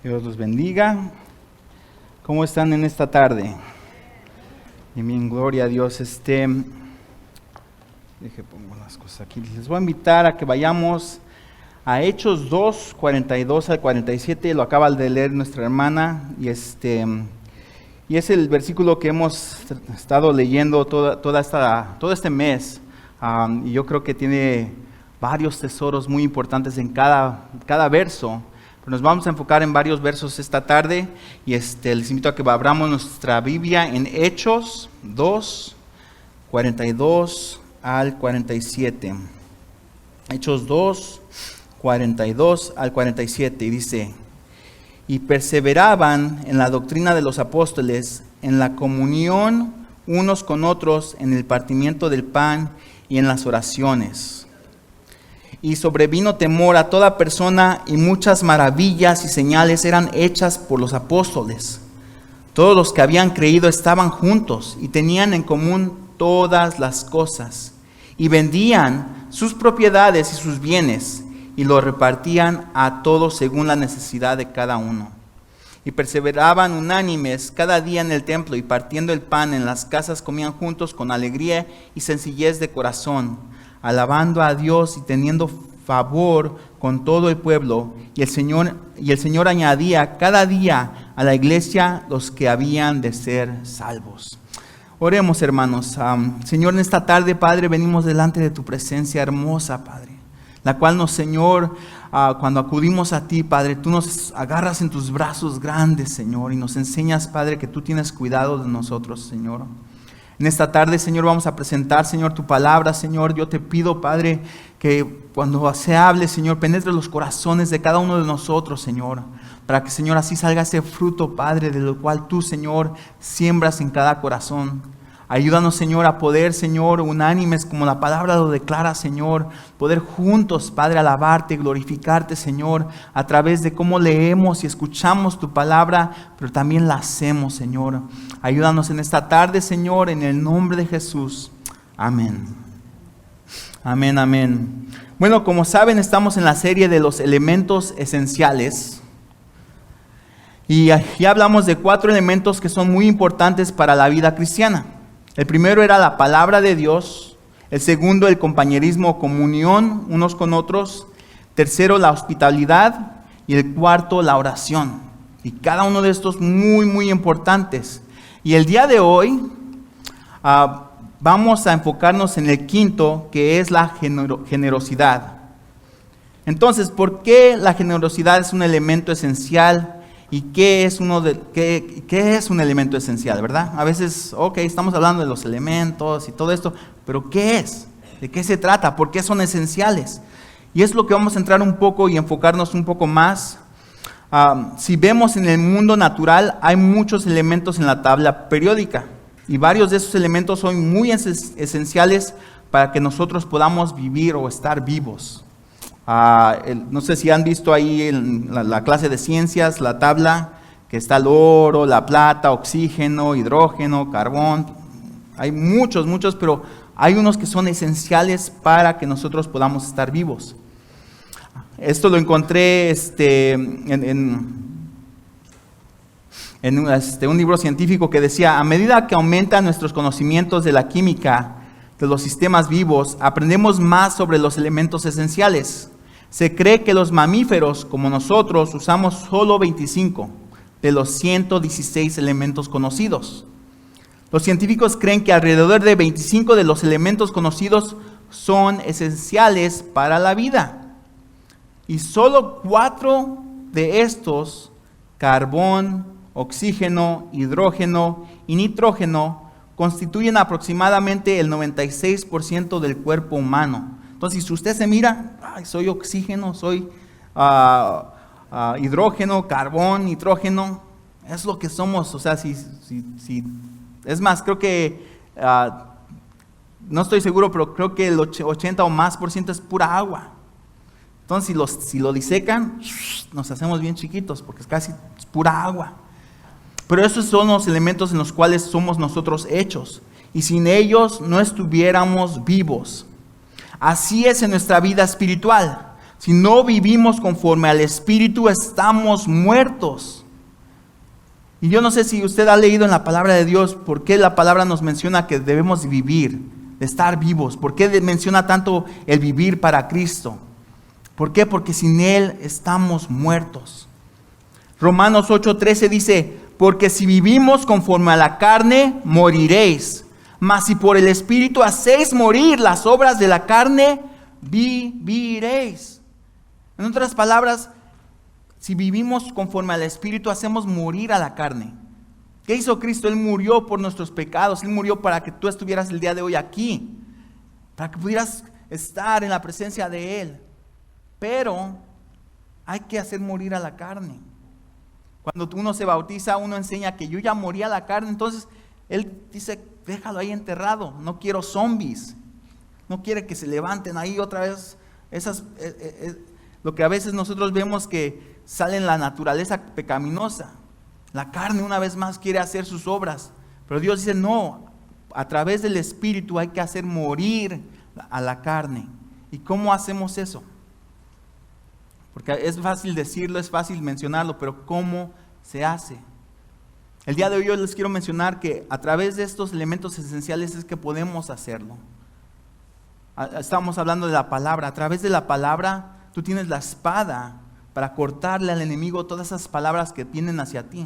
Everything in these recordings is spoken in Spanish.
Dios los bendiga. ¿Cómo están en esta tarde? Y bien, gloria a Dios. Pongo las cosas aquí. Les voy a invitar a que vayamos a Hechos 2, 42 al 47. Lo acaba de leer nuestra hermana. Y es el versículo que hemos estado leyendo todo este mes. Y yo creo que tiene varios tesoros muy importantes en cada verso. Pero nos vamos a enfocar en varios versos esta tarde y les invito a que abramos nuestra Biblia en Hechos 2, 42 al 47. Hechos 2, 42 al 47 y dice: y perseveraban en la doctrina de los apóstoles, en la comunión unos con otros, en el partimiento del pan y en las oraciones. Y sobrevino temor a toda persona, y muchas maravillas y señales eran hechas por los apóstoles. Todos los que habían creído estaban juntos y tenían en común todas las cosas, y vendían sus propiedades y sus bienes, y los repartían a todos según la necesidad de cada uno. Y perseveraban unánimes cada día en el templo, y partiendo el pan en las casas comían juntos con alegría y sencillez de corazón, alabando a Dios y teniendo favor con todo el pueblo. Y el Señor añadía cada día a la iglesia los que habían de ser salvos. Oremos, hermanos. Señor, en esta tarde, Padre, venimos delante de tu presencia hermosa, Padre, la cual Señor, cuando acudimos a ti, Padre, tú nos agarras en tus brazos grandes, Señor, y nos enseñas, Padre, que tú tienes cuidado de nosotros, Señor. En esta tarde, Señor, vamos a presentar, Señor, tu palabra, Señor. Yo te pido, Padre, que cuando se hable, Señor, penetre los corazones de cada uno de nosotros, Señor, para que, Señor, así salga ese fruto, Padre, de lo cual tú, Señor, siembras en cada corazón. Ayúdanos, Señor, a poder, Señor, unánimes, como la palabra lo declara, Señor, poder juntos, Padre, alabarte, glorificarte, Señor, a través de cómo leemos y escuchamos tu palabra, pero también la hacemos, Señor. Ayúdanos en esta tarde, Señor, en el nombre de Jesús. Amén. Amén, amén. Bueno, como saben, estamos en la serie de los elementos esenciales. Y aquí hablamos de 4 elementos que son muy importantes para la vida cristiana. El primero era la palabra de Dios. El segundo, el compañerismo o comunión unos con otros. Tercero, la hospitalidad. Y el cuarto, la oración. Y cada uno de estos muy, muy importantes. Y el día de hoy vamos a enfocarnos en el quinto, que es la generosidad. Entonces, ¿por qué la generosidad es un elemento esencial? ¿Y qué es un elemento esencial, verdad? A veces, estamos hablando de los elementos y todo esto, pero ¿qué es? ¿De qué se trata? ¿Por qué son esenciales? Y es lo que vamos a entrar un poco y enfocarnos un poco más. Si vemos en el mundo natural, hay muchos elementos en la tabla periódica. Y varios de esos elementos son muy esenciales para que nosotros podamos vivir o estar vivos. No sé si han visto ahí en la clase de ciencias, la tabla, que está el oro, la plata, oxígeno, hidrógeno, carbón. Hay muchos, pero hay unos que son esenciales para que nosotros podamos estar vivos. Esto lo encontré en un libro científico que decía: a medida que aumentan nuestros conocimientos de la química de los sistemas vivos, aprendemos más sobre los elementos esenciales. Se cree que los mamíferos, como nosotros, usamos solo 25 de los 116 elementos conocidos. Los científicos creen que alrededor de 25 de los elementos conocidos son esenciales para la vida. Y solo 4 de estos, carbón, oxígeno, hidrógeno y nitrógeno, constituyen aproximadamente el 96% del cuerpo humano. Entonces, si usted se mira, soy oxígeno, soy hidrógeno, carbón, nitrógeno, es lo que somos. O sea, es más, creo que, no estoy seguro, pero creo que el 80 o más % es pura agua. Entonces, si lo disecan, nos hacemos bien chiquitos, porque es pura agua. Pero esos son los elementos en los cuales somos nosotros hechos. Y sin ellos no estuviéramos vivos. Así es en nuestra vida espiritual. Si no vivimos conforme al Espíritu, estamos muertos. Y yo no sé si usted ha leído en la palabra de Dios por qué la palabra nos menciona que debemos vivir, de estar vivos. ¿Por qué menciona tanto el vivir para Cristo? ¿Por qué? Porque sin Él estamos muertos. Romanos 8:13 dice, porque si vivimos conforme a la carne, moriréis. Mas si por el Espíritu hacéis morir las obras de la carne, viviréis. En otras palabras, si vivimos conforme al Espíritu, hacemos morir a la carne. ¿Qué hizo Cristo? Él murió por nuestros pecados. Él murió para que tú estuvieras el día de hoy aquí, para que pudieras estar en la presencia de Él. Pero hay que hacer morir a la carne. Cuando uno se bautiza, uno enseña que yo ya morí a la carne. Entonces, Él dice, déjalo ahí enterrado. No quiero zombies. No quiere que se levanten ahí otra vez. Lo que a veces nosotros vemos que sale en la naturaleza pecaminosa. La carne una vez más quiere hacer sus obras. Pero Dios dice, no, a través del Espíritu hay que hacer morir a la carne. ¿Y cómo hacemos eso? Porque es fácil decirlo, es fácil mencionarlo, pero ¿cómo se hace? El día de hoy yo les quiero mencionar que a través de estos elementos esenciales es que podemos hacerlo. Estamos hablando de la palabra. A través de la palabra tú tienes la espada para cortarle al enemigo todas esas palabras que vienen hacia ti.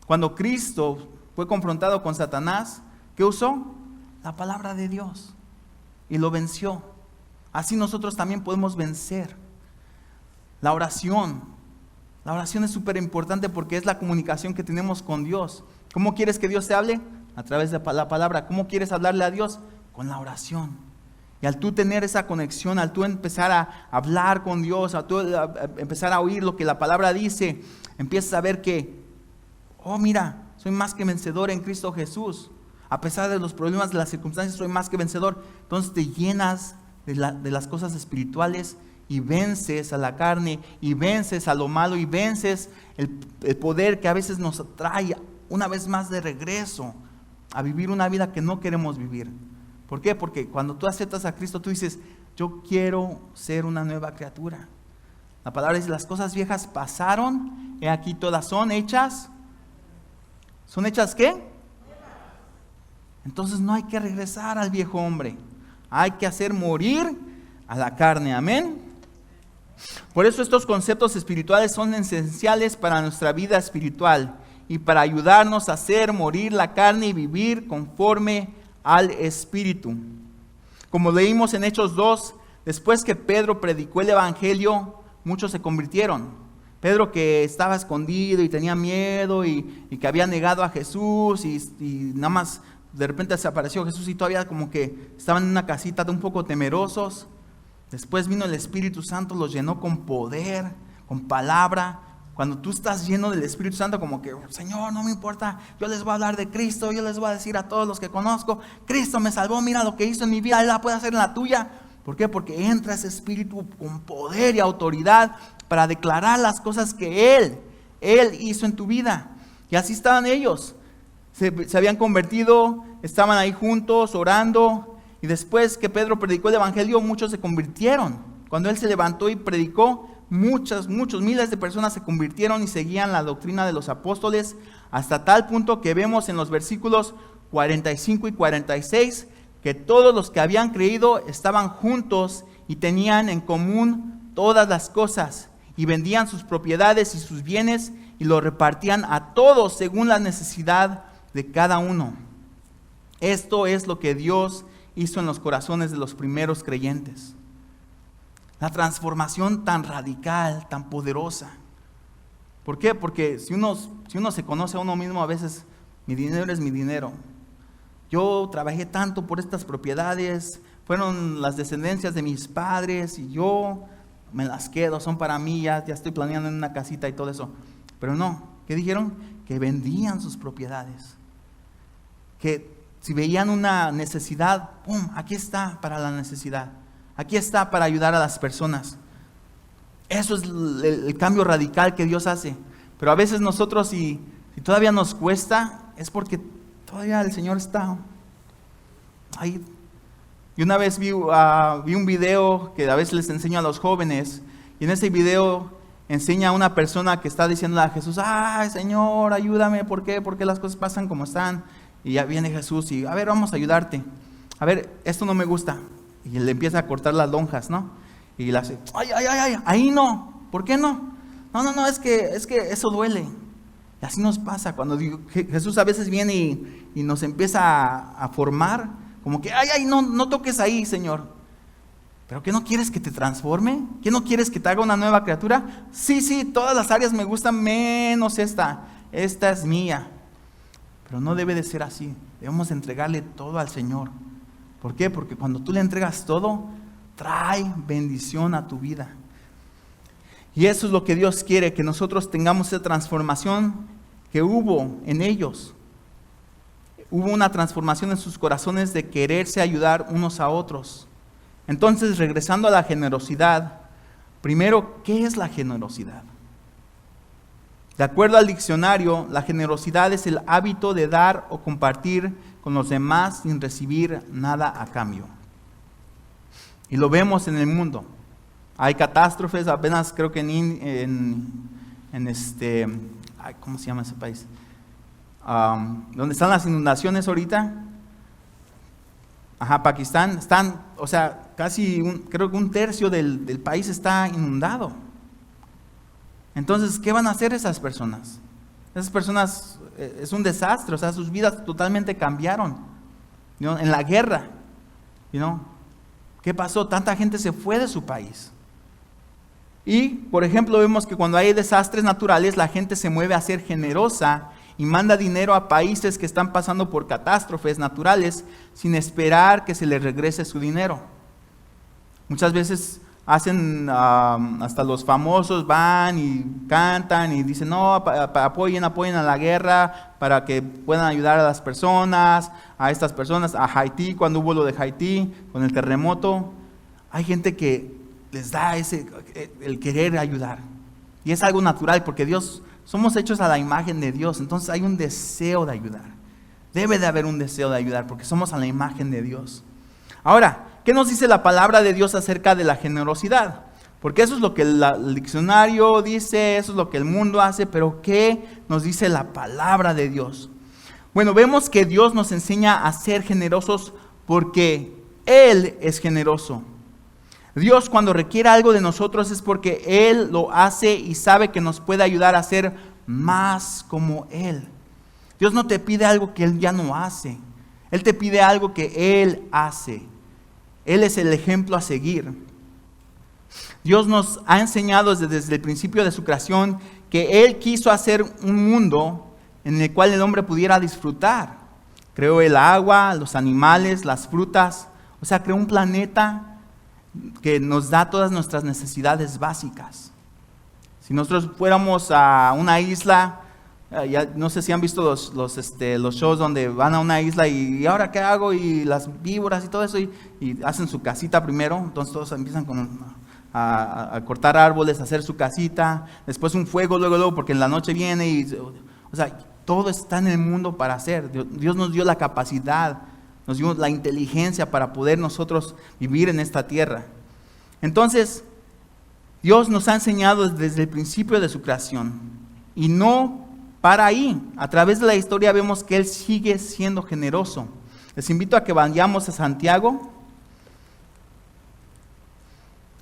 Cuando Cristo fue confrontado con Satanás, ¿qué usó? La palabra de Dios. Y lo venció. Así nosotros también podemos vencer. La oración es súper importante porque es la comunicación que tenemos con Dios. ¿Cómo quieres que Dios te hable? A través de la palabra. ¿Cómo quieres hablarle a Dios? Con la oración. Y al tú tener esa conexión, al tú empezar a hablar con Dios, al tú empezar a oír lo que la palabra dice, empiezas a ver que, oh mira, soy más que vencedor en Cristo Jesús. A pesar de los problemas, de las circunstancias, soy más que vencedor. Entonces te llenas de las cosas espirituales y vences a la carne, y vences a lo malo, y vences el poder que a veces nos atrae una vez más de regreso a vivir una vida que no queremos vivir. ¿Por qué? Porque cuando tú aceptas a Cristo, tú dices, yo quiero ser una nueva criatura. La palabra dice, las cosas viejas pasaron, he aquí todas son hechas. ¿Son hechas qué? Entonces no hay que regresar al viejo hombre. Hay que hacer morir a la carne. Amén. Por eso estos conceptos espirituales son esenciales para nuestra vida espiritual y para ayudarnos a hacer morir la carne y vivir conforme al Espíritu. Como leímos en Hechos 2, después que Pedro predicó el Evangelio, muchos se convirtieron. Pedro, que estaba escondido y tenía miedo y que había negado a Jesús y nada más de repente se apareció Jesús y todavía como que estaban en una casita un poco temerosos. Después vino el Espíritu Santo, los llenó con poder, con palabra. Cuando tú estás lleno del Espíritu Santo, como que, Señor, no me importa, yo les voy a hablar de Cristo, yo les voy a decir a todos los que conozco, Cristo me salvó, mira lo que hizo en mi vida, Él la puede hacer en la tuya. ¿Por qué? Porque entra ese Espíritu con poder y autoridad para declarar las cosas que Él hizo en tu vida. Y así estaban ellos, se habían convertido, estaban ahí juntos, orando. Y después que Pedro predicó el Evangelio, muchos se convirtieron. Cuando él se levantó y predicó, muchos, miles de personas se convirtieron y seguían la doctrina de los apóstoles, hasta tal punto que vemos en los versículos 45 y 46 que todos los que habían creído estaban juntos y tenían en común todas las cosas, y vendían sus propiedades y sus bienes y lo repartían a todos según la necesidad de cada uno. Esto es lo que Dios hizo en los corazones de los primeros creyentes. La transformación tan radical, tan poderosa. ¿Por qué? Porque si uno se conoce a uno mismo, a veces mi dinero es mi dinero. Yo trabajé tanto por estas propiedades, fueron las descendencias de mis padres y yo me las quedo, son para mí, ya estoy planeando en una casita y todo eso. Pero no, ¿qué dijeron? Que vendían sus propiedades. Que si veían una necesidad, ¡pum!, aquí está para la necesidad. Aquí está para ayudar a las personas. Eso es el cambio radical que Dios hace. Pero a veces nosotros, si todavía nos cuesta, es porque todavía el Señor está ahí. Y una vez vi un video que a veces les enseño a los jóvenes, Y en ese video enseña a una persona que está diciendo a Jesús, ay Señor, ayúdame, ¿por qué? ¿Por qué las cosas pasan como están? Y ya viene Jesús y, a ver, vamos a ayudarte. A ver, esto no me gusta. Y le empieza a cortar las lonjas, ¿no? Y le hace, ay, ahí no, ¿por qué no? No, es que eso duele. Y así nos pasa cuando Jesús a veces viene y nos empieza a formar, como que, no toques ahí, Señor. ¿Pero qué no quieres que te transforme? ¿Qué no quieres que te haga una nueva criatura? Sí, todas las áreas me gustan menos esta es mía. Pero no debe de ser así, debemos entregarle todo al Señor. ¿Por qué? Porque cuando tú le entregas todo, trae bendición a tu vida. Y eso es lo que Dios quiere, que nosotros tengamos esa transformación que hubo en ellos. Hubo una transformación en sus corazones de quererse ayudar unos a otros. Entonces, regresando a la generosidad, primero, ¿qué es la generosidad? De acuerdo al diccionario, la generosidad es el hábito de dar o compartir con los demás sin recibir nada a cambio. Y lo vemos en el mundo. Hay catástrofes, apenas creo que ¿cómo se llama ese país? ¿Dónde están las inundaciones ahorita? Pakistán, casi creo que un tercio del país está inundado. Entonces, ¿qué van a hacer esas personas? Esas personas, es un desastre, sus vidas totalmente cambiaron, ¿no? En la guerra, ¿no? ¿Qué pasó? Tanta gente se fue de su país. Y, por ejemplo, vemos que cuando hay desastres naturales, la gente se mueve a ser generosa y manda dinero a países que están pasando por catástrofes naturales sin esperar que se les regrese su dinero. Muchas veces hacen, hasta los famosos van y cantan y dicen, no, apoyen a la guerra para que puedan ayudar a las personas, a estas personas, a Haití, cuando hubo lo de Haití, con el terremoto. Hay gente que les da el querer ayudar. Y es algo natural porque somos hechos a la imagen de Dios, entonces hay un deseo de ayudar. Debe de haber un deseo de ayudar porque somos a la imagen de Dios. Ahora, ¿qué nos dice la palabra de Dios acerca de la generosidad? Porque eso es lo que el diccionario dice, eso es lo que el mundo hace, pero ¿qué nos dice la palabra de Dios? Bueno, vemos que Dios nos enseña a ser generosos porque Él es generoso. Dios, cuando requiere algo de nosotros, es porque Él lo hace y sabe que nos puede ayudar a ser más como Él. Dios no te pide algo que Él ya no hace. Él te pide algo que Él hace. Él es el ejemplo a seguir. Dios nos ha enseñado desde el principio de su creación que Él quiso hacer un mundo en el cual el hombre pudiera disfrutar. Creó el agua, los animales, las frutas. Creó un planeta que nos da todas nuestras necesidades básicas. Si nosotros fuéramos a una isla, no sé si han visto los shows donde van a una isla y ahora qué hago, y las víboras y todo eso, y hacen su casita primero, entonces todos empiezan a cortar árboles, a hacer su casita, después un fuego, luego, porque en la noche viene todo está en el mundo para hacer. Dios nos dio la capacidad, nos dio la inteligencia para poder nosotros vivir en esta tierra. Entonces, Dios nos ha enseñado desde el principio de su creación. Y no para ahí. A través de la historia vemos que Él sigue siendo generoso. Les invito a que vayamos a Santiago.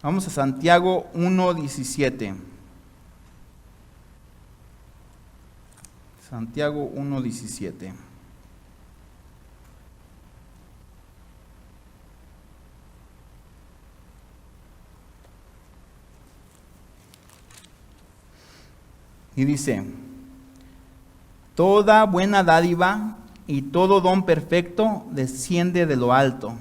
Vamos a Santiago 1:17. Santiago 1:17. Y dice, toda buena dádiva y todo don perfecto desciende de lo alto,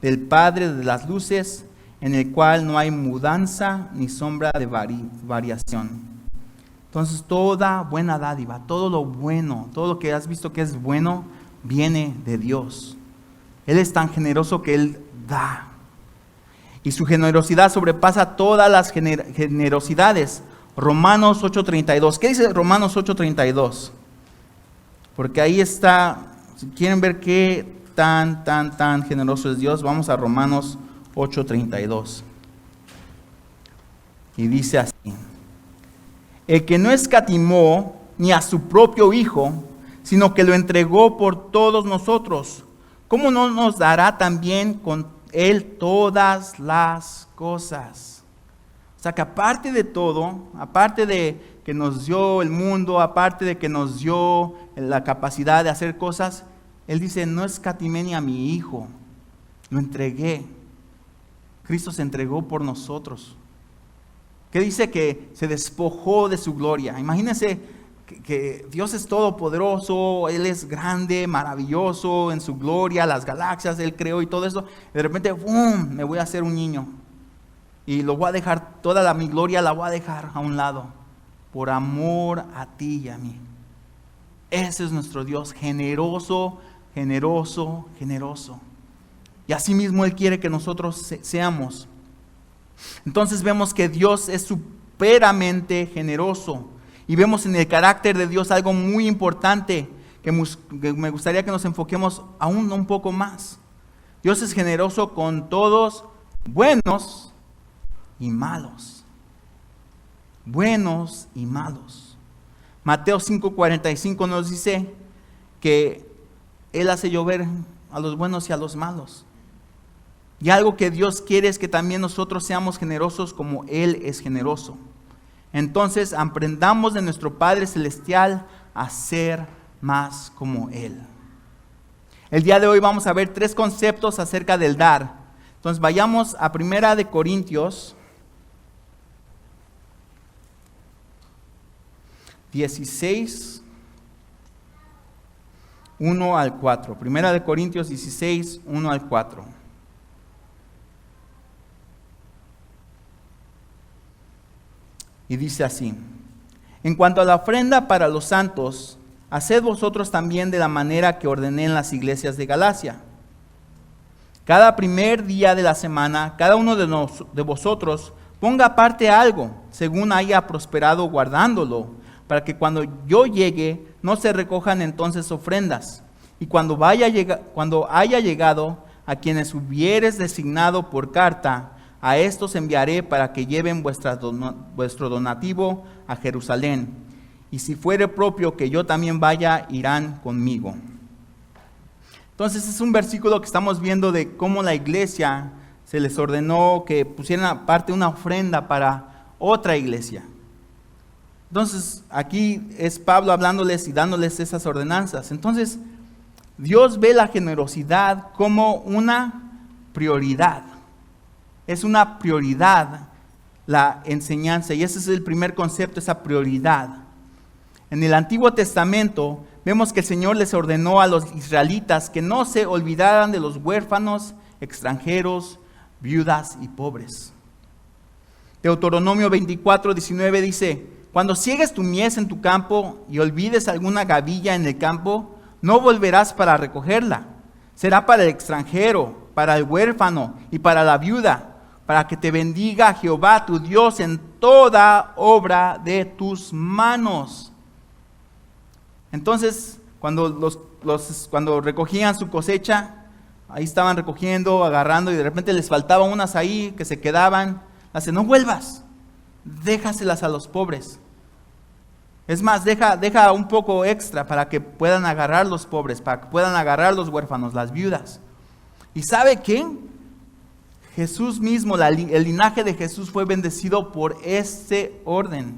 del Padre de las luces, en el cual no hay mudanza ni sombra de variación. Entonces, toda buena dádiva, todo lo bueno, todo lo que has visto que es bueno, viene de Dios. Él es tan generoso que Él da. Y su generosidad sobrepasa todas las generosidades. Romanos 8:32. ¿Qué dice Romanos 8:32? Porque ahí está, si quieren ver qué tan generoso es Dios, vamos a Romanos 8:32. Y dice así: el que no escatimó ni a su propio Hijo, sino que lo entregó por todos nosotros, ¿cómo no nos dará también con Él todas las cosas? O sea que aparte de todo, aparte de que nos dio el mundo, aparte de que nos dio la capacidad de hacer cosas, Él dice: no escatimé ni a mi Hijo, lo entregué. Cristo se entregó por nosotros. ¿Qué dice? Que se despojó de su gloria. Imagínense que Dios es todopoderoso, Él es grande, maravilloso en su gloria, las galaxias Él creó y todo eso. De repente, ¡bum!, me voy a hacer un niño. Y lo voy a dejar, toda mi gloria la voy a dejar a un lado, por amor a ti y a mí. Ese es nuestro Dios, generoso, generoso, generoso. Y así mismo Él quiere que nosotros seamos. Entonces vemos que Dios es superamente generoso. Y vemos en el carácter de Dios algo muy importante que me gustaría que nos enfoquemos aún un poco más. Dios es generoso con todos, buenos y malos. Buenos y malos. Mateo 5:45 nos dice que Él hace llover a los buenos y a los malos. Y algo que Dios quiere es que también nosotros seamos generosos como Él es generoso. Entonces aprendamos de nuestro Padre Celestial a ser más como Él. El día de hoy vamos a ver 3 conceptos acerca del dar. Entonces vayamos a 1 Corintios 16, 1 al 4. 1 Corintios 16, 1 al 4. Y dice así: en cuanto a la ofrenda para los santos, haced vosotros también de la manera que ordené en las iglesias de Galacia. Cada primer día de la semana, cada uno de vosotros ponga aparte algo, según haya prosperado guardándolo, para que cuando yo llegue, no se recojan entonces ofrendas. Y cuando haya llegado a quienes hubieres designado por carta, a estos enviaré para que lleven vuestro donativo a Jerusalén. Y si fuere propio que yo también vaya, irán conmigo. Entonces es un versículo que estamos viendo de cómo la iglesia se les ordenó que pusieran aparte una ofrenda para otra iglesia. Entonces aquí es Pablo hablándoles y dándoles esas ordenanzas. Entonces Dios ve la generosidad como una prioridad. Es una prioridad la enseñanza, y ese es el primer concepto, esa prioridad. En el Antiguo Testamento vemos que el Señor les ordenó a los israelitas que no se olvidaran de los huérfanos, extranjeros, viudas y pobres. Deuteronomio 24:19 dice: cuando ciegues tu mies en tu campo y olvides alguna gavilla en el campo, no volverás para recogerla. Será para el extranjero, para el huérfano y para la viuda, para que te bendiga Jehová tu Dios en toda obra de tus manos. Entonces, cuando recogían su cosecha, ahí estaban recogiendo, agarrando, y de repente les faltaban unas ahí que se quedaban. Dice: no vuelvas, déjaselas a los pobres. Es más, deja un poco extra para que puedan agarrar los pobres, para que puedan agarrar los huérfanos, las viudas. ¿Y sabe qué? Jesús mismo, el linaje de Jesús fue bendecido por ese orden.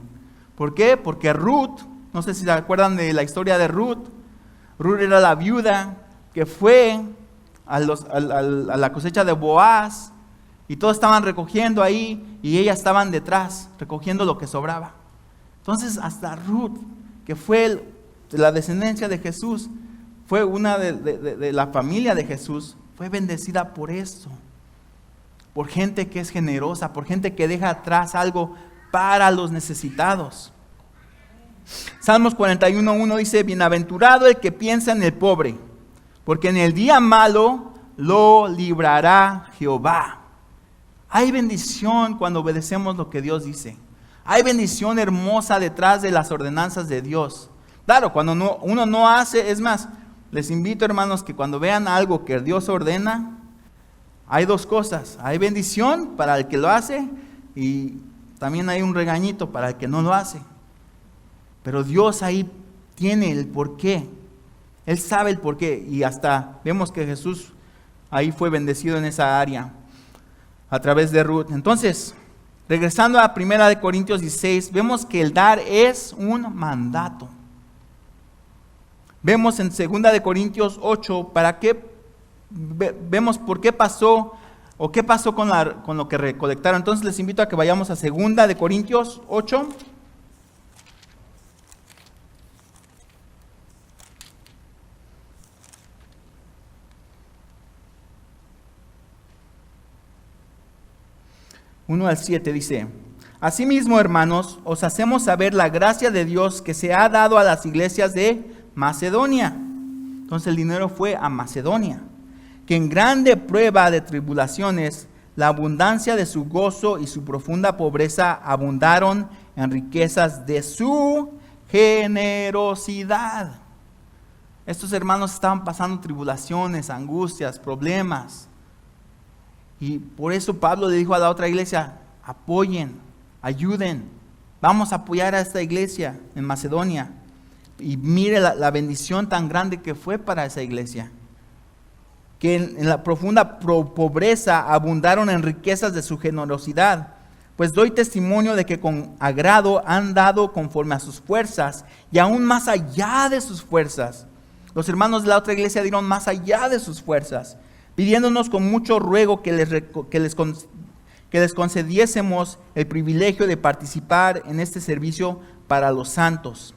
¿Por qué? Porque Ruth, no sé si se acuerdan de la historia de Ruth. Ruth era la viuda que fue a la cosecha de Boaz, y todos estaban recogiendo ahí y ellas estaban detrás recogiendo lo que sobraba. Entonces hasta Ruth, que fue de la descendencia de Jesús, fue una de la familia de Jesús, fue bendecida por eso. Por gente que es generosa, por gente que deja atrás algo para los necesitados. Salmos 41:1 dice: bienaventurado el que piensa en el pobre, porque en el día malo lo librará Jehová. Hay bendición cuando obedecemos lo que Dios dice. Hay bendición hermosa detrás de las ordenanzas de Dios. Claro, cuando uno no hace, es más, les invito, hermanos, que cuando vean algo que Dios ordena, hay 2 cosas. Hay bendición para el que lo hace y también hay un regañito para el que no lo hace. Pero Dios ahí tiene el porqué. Él sabe el porqué. Y hasta vemos que Jesús ahí fue bendecido en esa área a través de Ruth. Entonces, regresando a 1 Corintios 16, vemos que el dar es un mandato. Vemos en 2 Corintios 8, vemos por qué pasó o qué pasó con lo que recolectaron. Entonces les invito a que vayamos a 2 Corintios 8. Uno al 7 dice: Asimismo, hermanos, os hacemos saber la gracia de Dios que se ha dado a las iglesias de Macedonia. Entonces el dinero fue a Macedonia, que en grande prueba de tribulaciones, la abundancia de su gozo y su profunda pobreza abundaron en riquezas de su generosidad. Estos hermanos estaban pasando tribulaciones, angustias, problemas. Y por eso Pablo le dijo a la otra iglesia: apoyen, ayuden, vamos a apoyar a esta iglesia en Macedonia. Y mire la bendición tan grande que fue para esa iglesia, que en la profunda pobreza abundaron en riquezas de su generosidad. Pues doy testimonio de que con agrado han dado conforme a sus fuerzas, y aún más allá de sus fuerzas. Los hermanos de la otra iglesia dieron más allá de sus fuerzas, pidiéndonos con mucho ruego que les concediésemos el privilegio de participar en este servicio para los santos.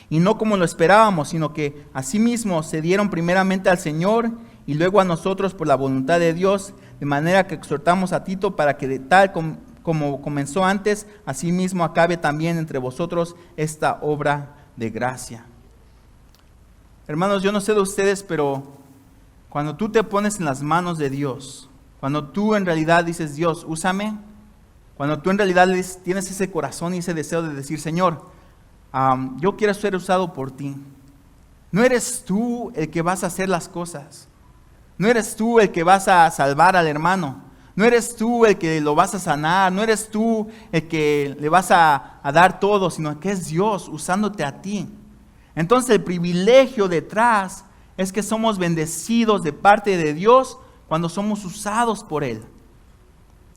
Y no como lo esperábamos, sino que asimismo se dieron primeramente al Señor y luego a nosotros por la voluntad de Dios, de manera que exhortamos a Tito para que de tal como comenzó antes, asimismo acabe también entre vosotros esta obra de gracia. Hermanos, yo no sé de ustedes, pero cuando tú te pones en las manos de Dios, cuando tú en realidad dices: Dios, úsame, cuando tú en realidad tienes ese corazón y ese deseo de decir: Señor, yo quiero ser usado por ti. No eres tú el que vas a hacer las cosas. No eres tú el que vas a salvar al hermano. No eres tú el que lo vas a sanar. No eres tú el que le vas a dar todo, sino que es Dios usándote a ti. Entonces el privilegio detrás es que somos bendecidos de parte de Dios cuando somos usados por Él.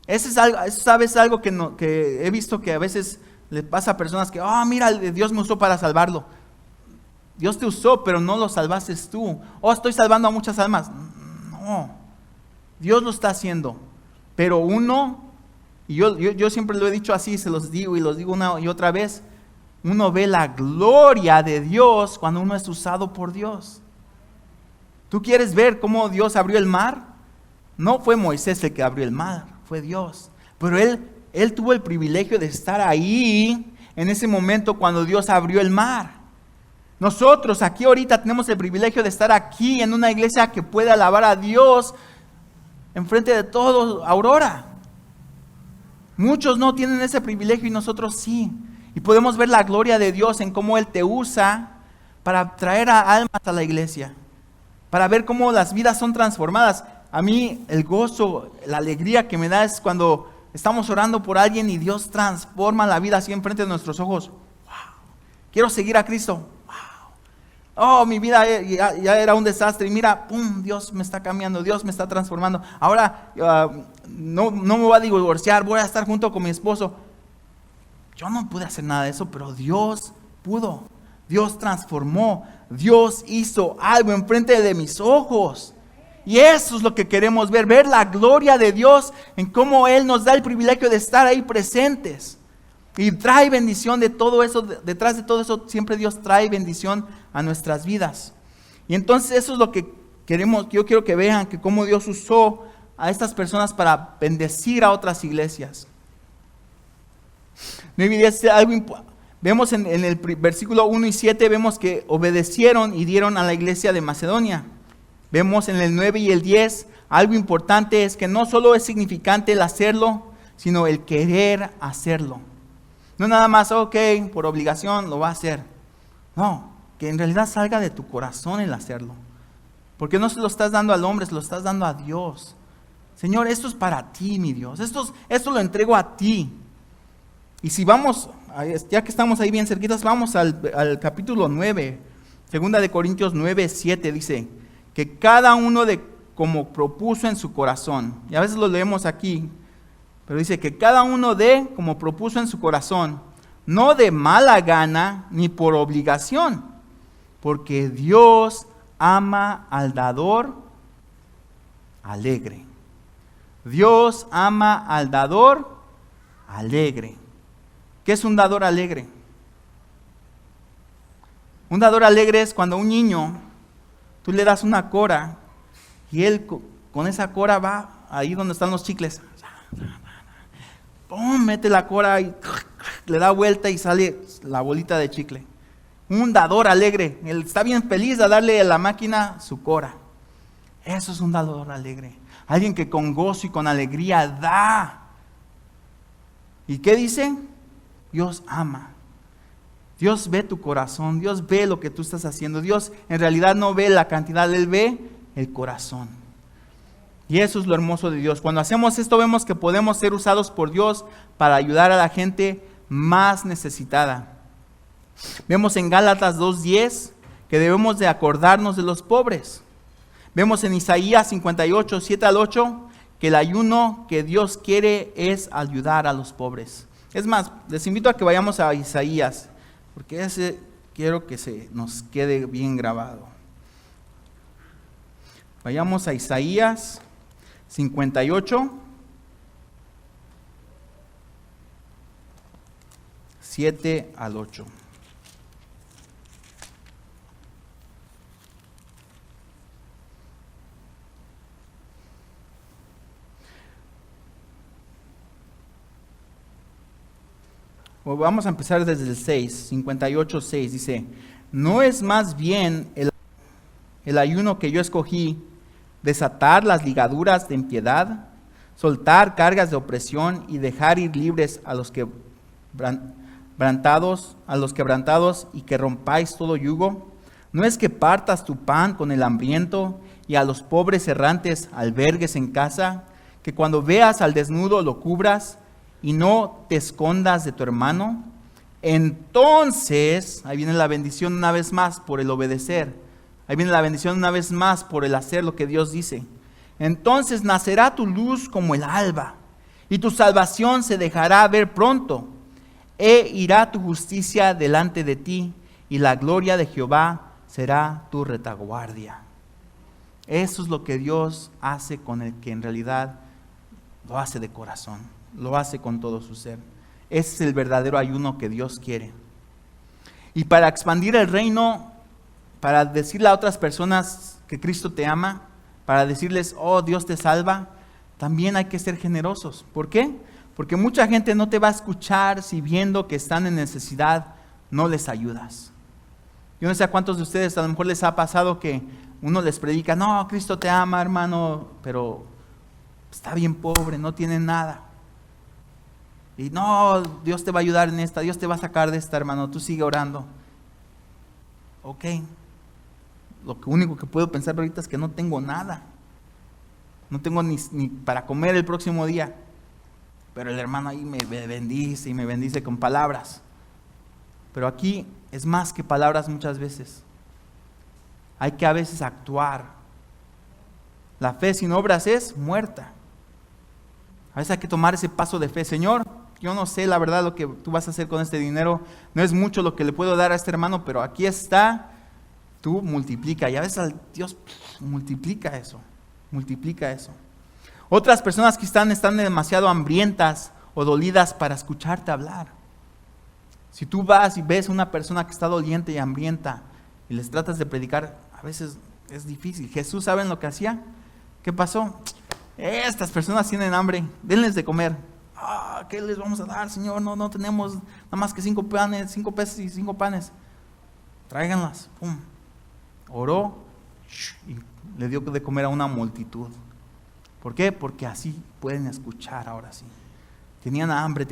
Eso es algo que he visto que a veces le pasa a personas que: mira, Dios me usó para salvarlo. Dios te usó, pero no lo salvaste tú. Estoy salvando a muchas almas. No, Dios lo está haciendo. Pero uno, y yo siempre lo he dicho así, se los digo y los digo una y otra vez, uno ve la gloria de Dios cuando uno es usado por Dios. ¿Tú quieres ver cómo Dios abrió el mar? No fue Moisés el que abrió el mar, fue Dios. Pero Él tuvo el privilegio de estar ahí en ese momento cuando Dios abrió el mar. Nosotros aquí ahorita tenemos el privilegio de estar aquí en una iglesia que puede alabar a Dios enfrente de todo Aurora. Muchos no tienen ese privilegio y nosotros sí. Y podemos ver la gloria de Dios en cómo Él te usa para traer a almas a la iglesia, para ver cómo las vidas son transformadas. A mí el gozo, la alegría que me da es cuando estamos orando por alguien y Dios transforma la vida así enfrente de nuestros ojos. ¡Wow! Quiero seguir a Cristo. ¡Wow! Mi vida ya era un desastre y mira, ¡pum! Dios me está cambiando, Dios me está transformando. Ahora no me voy a divorciar, voy a estar junto con mi esposo. Yo no pude hacer nada de eso, pero Dios pudo. Dios transformó. Dios hizo algo enfrente de mis ojos. Y eso es lo que queremos ver la gloria de Dios en cómo Él nos da el privilegio de estar ahí presentes. Y trae bendición de todo eso, detrás de todo eso siempre Dios trae bendición a nuestras vidas. Y entonces eso es lo que queremos, yo quiero que vean, que cómo Dios usó a estas personas para bendecir a otras iglesias. Vemos en el versículo 1 y 7, vemos que obedecieron y dieron a la iglesia de Macedonia. Vemos en el 9 y el 10, algo importante es que no solo es significante el hacerlo, sino el querer hacerlo. No nada más, por obligación lo va a hacer. No, que en realidad salga de tu corazón el hacerlo. Porque no se lo estás dando al hombre, se lo estás dando a Dios. Señor, esto es para ti, mi Dios. Esto lo entrego a ti. Y si vamos, ya que estamos ahí bien cerquitas, vamos al capítulo 9, 2 Corintios 9, 7, dice que cada uno de como propuso en su corazón, y a veces lo leemos aquí, pero dice que cada uno de como propuso en su corazón, no de mala gana ni por obligación, porque Dios ama al dador alegre. Dios ama al dador alegre. ¿Qué es un dador alegre? Un dador alegre es cuando a un niño tú le das una cora y él con esa cora va ahí donde están los chicles. ¡Pum! Mete la cora y le da vuelta y sale la bolita de chicle. Un dador alegre. Él está bien feliz de darle a la máquina su cora. Eso es un dador alegre. Alguien que con gozo y con alegría da. ¿Y qué dice? Dios ama. Dios ve tu corazón. Dios ve lo que tú estás haciendo. Dios en realidad no ve la cantidad, Él ve el corazón. Y eso es lo hermoso de Dios. Cuando hacemos esto vemos que podemos ser usados por Dios para ayudar a la gente más necesitada. Vemos en Gálatas 2:10 que debemos de acordarnos de los pobres. Vemos en Isaías 58, 7 al 8, que el ayuno que Dios quiere es ayudar a los pobres. Es más, les invito a que vayamos a Isaías, porque ese quiero que se nos quede bien grabado. Vayamos a Isaías 58, 7 al 8. Vamos a empezar desde el 6, 58, 6. Dice, ¿no es más bien el ayuno que yo escogí desatar las ligaduras de impiedad, soltar cargas de opresión y dejar ir libres a los quebrantados y que rompáis todo yugo? ¿No es que partas tu pan con el hambriento y a los pobres errantes albergues en casa? Que cuando veas al desnudo lo cubras y no te escondas de tu hermano. Entonces, ahí viene la bendición una vez más por el obedecer. Ahí viene la bendición una vez más por el hacer lo que Dios dice. Entonces nacerá tu luz como el alba, y tu salvación se dejará ver pronto. Irá tu justicia delante de ti, y la gloria de Jehová será tu retaguardia. Eso es lo que Dios hace con el que en realidad lo hace de corazón. Lo hace con todo su ser. Ese es el verdadero ayuno que Dios quiere. Y para expandir el reino, para decirle a otras personas que Cristo te ama, para decirles, oh, Dios te salva, también hay que ser generosos. ¿Por qué? Porque mucha gente no te va a escuchar si viendo que están en necesidad no les ayudas. Yo no sé a cuántos de ustedes a lo mejor les ha pasado que uno les predica, no, Cristo te ama, hermano, pero está bien pobre, no tiene nada. Y no, Dios te va a ayudar en esta, Dios te va a sacar de esta, hermano, tú sigue orando. Ok, lo único que puedo pensar ahorita es que no tengo nada. No tengo ni para comer el próximo día. Pero el hermano ahí me bendice y me bendice con palabras. Pero aquí es más que palabras muchas veces. Hay que a veces actuar. La fe sin obras es muerta. A veces hay que tomar ese paso de fe. Señor, yo no sé la verdad lo que tú vas a hacer con este dinero. No es mucho lo que le puedo dar a este hermano, pero aquí está. Tú multiplica. Y a veces Dios multiplica eso. Multiplica eso. Otras personas que están demasiado hambrientas o dolidas para escucharte hablar. Si tú vas y ves a una persona que está doliente y hambrienta y les tratas de predicar, a veces es difícil. Jesús, ¿saben lo que hacía? ¿Qué pasó? Estas personas tienen hambre, denles de comer. ¿Qué les vamos a dar, Señor? No tenemos nada más que 5 peces y 5 panes. Tráiganlas. ¡Pum! Oró y le dio de comer a una multitud. ¿Por qué? Porque así pueden escuchar ahora sí. Tenían hambre,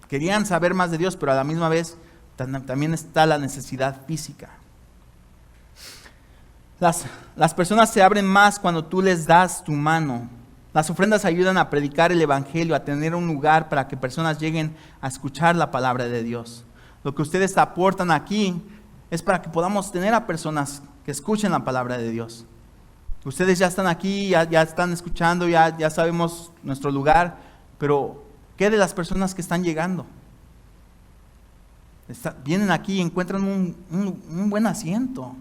querían saber más de Dios, pero a la misma vez también está la necesidad física. Las personas se abren más cuando tú les das tu mano. Las ofrendas ayudan a predicar el evangelio, a tener un lugar para que personas lleguen a escuchar la palabra de Dios. Lo que ustedes aportan aquí es para que podamos tener a personas que escuchen la palabra de Dios. Ustedes ya están aquí, ya están escuchando, ya sabemos nuestro lugar, pero ¿qué de las personas que están llegando? Vienen aquí y encuentran un buen asiento,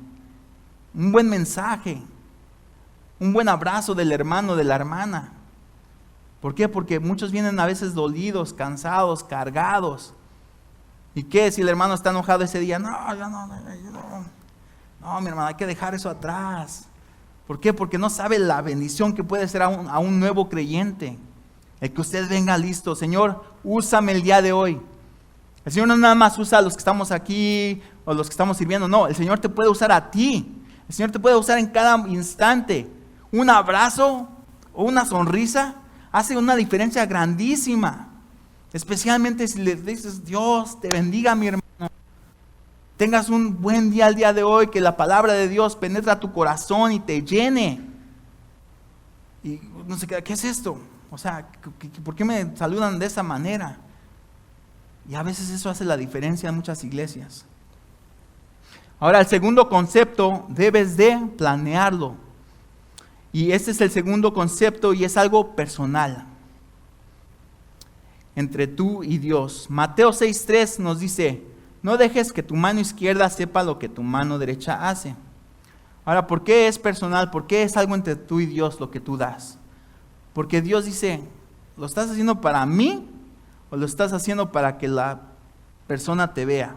un buen mensaje, un buen abrazo del hermano, de la hermana. ¿Por qué? Porque muchos vienen a veces dolidos, cansados, cargados. ¿Y qué si el hermano está enojado ese día? No, mi hermano, hay que dejar eso atrás. ¿Por qué? Porque no sabe la bendición que puede ser a un nuevo creyente. El que usted venga listo. Señor, úsame el día de hoy. El Señor no nada más usa a los que estamos aquí o los que estamos sirviendo. No, el Señor te puede usar a ti. El Señor te puede usar en cada instante. Un abrazo o una sonrisa hace una diferencia grandísima. Especialmente si le dices, Dios te bendiga, mi hermano. Tengas un buen día el día de hoy, que la palabra de Dios penetra tu corazón y te llene. Y no sé, ¿qué es esto? O sea, ¿por qué me saludan de esa manera? Y a veces eso hace la diferencia en muchas iglesias. Ahora, el segundo concepto, debes de planearlo. Y este es el segundo concepto y es algo personal. Entre tú y Dios. Mateo 6:3 nos dice, no dejes que tu mano izquierda sepa lo que tu mano derecha hace. Ahora, ¿por qué es personal? ¿Por qué es algo entre tú y Dios lo que tú das? Porque Dios dice, ¿lo estás haciendo para mí o lo estás haciendo para que la persona te vea?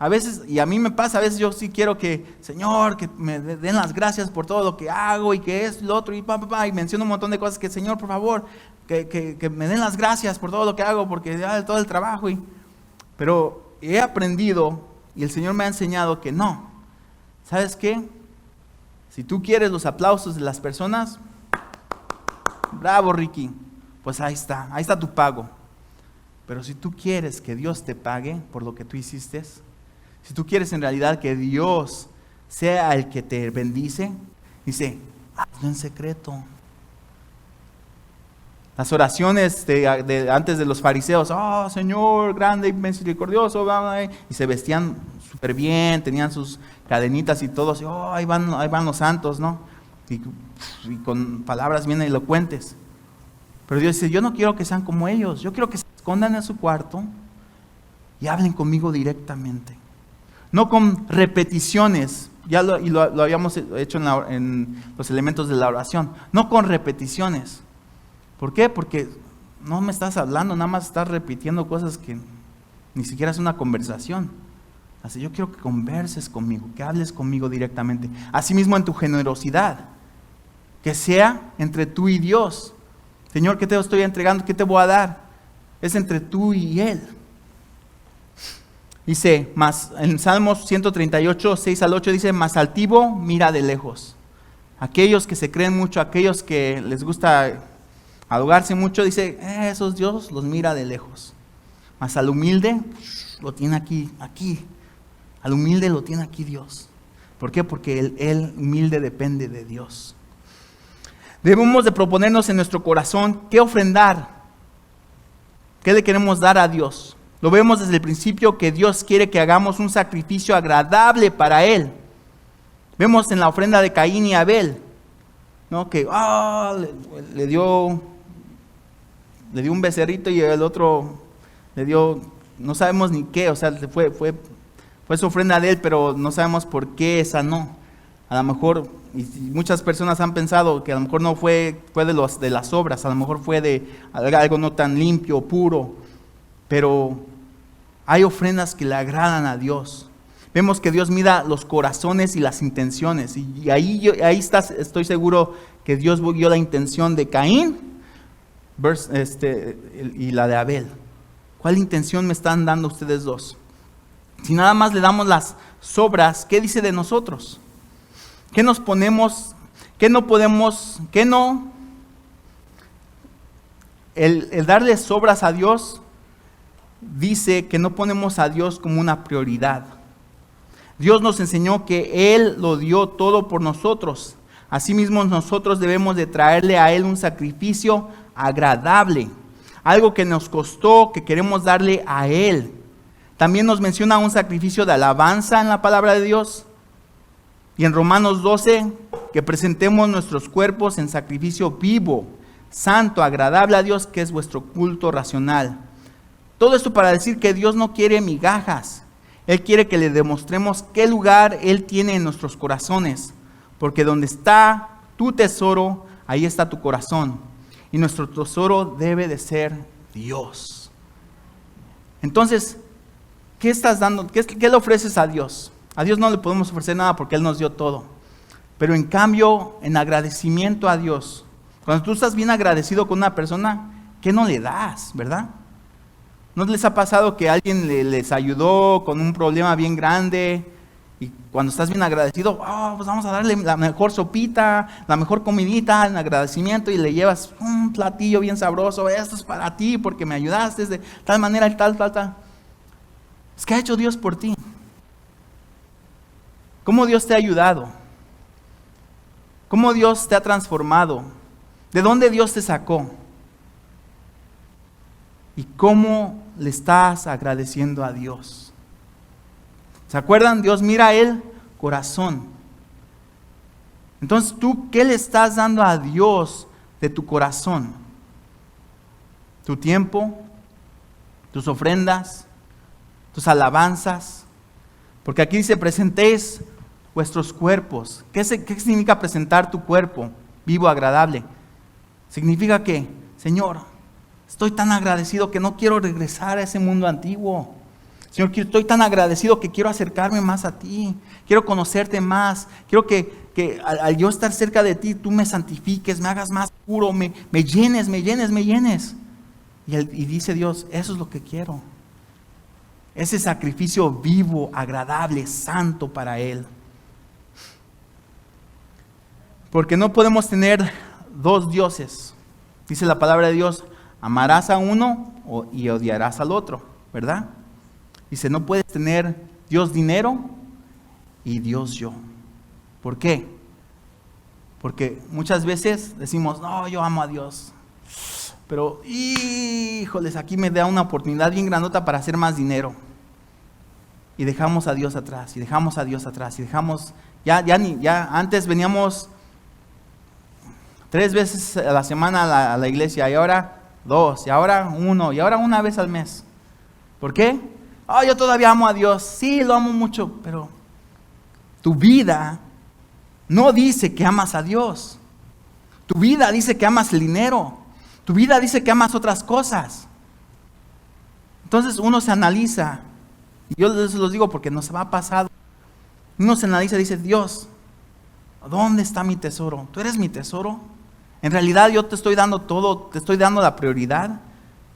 A veces, y a mí me pasa, a veces yo sí quiero que, Señor, que me den las gracias por todo lo que hago y que es lo otro y y menciono un montón de cosas que, Señor, por favor, que me den las gracias por todo lo que hago porque todo el trabajo. Pero he aprendido y el Señor me ha enseñado que no. ¿Sabes qué? Si tú quieres los aplausos de las personas, bravo Ricky, pues ahí está tu pago. Pero si tú quieres que Dios te pague por lo que tú hiciste, si tú quieres en realidad que Dios sea el que te bendice, dice, hazlo en secreto. Las oraciones antes de los fariseos, oh Señor, grande y misericordioso, y se vestían súper bien, tenían sus cadenitas y todo, y, oh, ahí van los santos, ¿no? Y con palabras bien elocuentes. Pero Dios dice, yo no quiero que sean como ellos, yo quiero que se escondan en su cuarto y hablen conmigo directamente. No con repeticiones, lo habíamos hecho en los elementos de la oración, no con repeticiones. ¿Por qué? Porque no me estás hablando, nada más estás repitiendo cosas que ni siquiera es una conversación. Así yo quiero que converses conmigo, que hables conmigo directamente. Asimismo en tu generosidad, que sea entre tú y Dios. Señor, ¿qué te estoy entregando? ¿Qué te voy a dar? Es entre tú y Él. Dice, más en Salmos 138, 6 al 8, dice, más altivo mira de lejos. Aquellos que se creen mucho, aquellos que les gusta ahogarse mucho, dice, esos Dios los mira de lejos. Mas al humilde, lo tiene aquí. Al humilde lo tiene aquí Dios. ¿Por qué? Porque el humilde depende de Dios. Debemos de proponernos en nuestro corazón qué ofrendar. ¿Qué le queremos dar a Dios? Lo vemos desde el principio que Dios quiere que hagamos un sacrificio agradable para Él. Vemos en la ofrenda de Caín y Abel, ¿no? Que le dio un becerrito y el otro le dio, no sabemos ni qué, o sea, fue su ofrenda de él, pero no sabemos por qué esa no. A lo mejor, y muchas personas han pensado que a lo mejor no fue de las obras, a lo mejor fue de algo no tan limpio, puro, pero hay ofrendas que le agradan a Dios. Vemos que Dios mira los corazones y las intenciones, y ahí estoy seguro que Dios vio la intención de Caín y la de Abel. ¿Cuál intención me están dando ustedes dos? Si nada más le damos las sobras, ¿qué dice de nosotros? ¿Qué nos ponemos? ¿Qué no podemos? ¿Qué no? El darle sobras a Dios dice que no ponemos a Dios como una prioridad. Dios nos enseñó que Él lo dio todo por nosotros. Asimismo, nosotros debemos de traerle a Él un sacrificio agradable, algo que nos costó, que queremos darle a Él. También nos menciona un sacrificio de alabanza en la palabra de Dios. Y en Romanos 12, que presentemos nuestros cuerpos en sacrificio vivo, santo, agradable a Dios, que es vuestro culto racional. Todo esto para decir que Dios no quiere migajas. Él quiere que le demostremos qué lugar Él tiene en nuestros corazones. Porque donde está tu tesoro, ahí está tu corazón. Y nuestro tesoro debe de ser Dios. Entonces, ¿qué estás dando? ¿Qué le ofreces a Dios? A Dios no le podemos ofrecer nada porque Él nos dio todo. Pero en cambio, en agradecimiento a Dios, cuando tú estás bien agradecido con una persona, ¿qué no le das, verdad? ¿No les ha pasado que alguien les ayudó con un problema bien grande? Y cuando estás bien agradecido, pues vamos a darle la mejor sopita, la mejor comidita en agradecimiento, y le llevas un platillo bien sabroso. Esto es para ti porque me ayudaste de tal manera y tal. Es que ha hecho Dios por ti. ¿Cómo Dios te ha ayudado? ¿Cómo Dios te ha transformado? ¿De dónde Dios te sacó? ¿Y cómo le estás agradeciendo a Dios? ¿Se acuerdan? Dios mira el corazón. Entonces, ¿tú qué le estás dando a Dios de tu corazón? ¿Tu tiempo? ¿Tus ofrendas? ¿Tus alabanzas? Porque aquí dice, presentéis vuestros cuerpos. ¿Qué significa presentar tu cuerpo vivo, agradable? Significa que, Señor, estoy tan agradecido que no quiero regresar a ese mundo antiguo. Señor, estoy tan agradecido que quiero acercarme más a ti. Quiero conocerte más. Quiero que al yo estar cerca de ti, tú me santifiques, me hagas más puro, me llenes. Y dice Dios, eso es lo que quiero. Ese sacrificio vivo, agradable, santo para Él. Porque no podemos tener dos dioses. Dice la palabra de Dios, amarás a uno y odiarás al otro, ¿verdad? Dice, no puedes tener Dios dinero y Dios yo. ¿Por qué? Porque muchas veces decimos, no, yo amo a Dios. Pero, híjoles, aquí me da una oportunidad bien grandota para hacer más dinero. Y dejamos a Dios atrás, y dejamos, ya antes veníamos 3 veces a la semana a la iglesia, y ahora 2, y ahora 1, y ahora 1 vez al mes. ¿Por qué? Yo todavía amo a Dios. Sí, lo amo mucho, pero tu vida no dice que amas a Dios. Tu vida dice que amas el dinero. Tu vida dice que amas otras cosas. Entonces uno se analiza, y yo les los digo porque nos ha pasado. Uno se analiza y dice, Dios, ¿dónde está mi tesoro? ¿Tú eres mi tesoro? En realidad yo te estoy dando todo, te estoy dando la prioridad.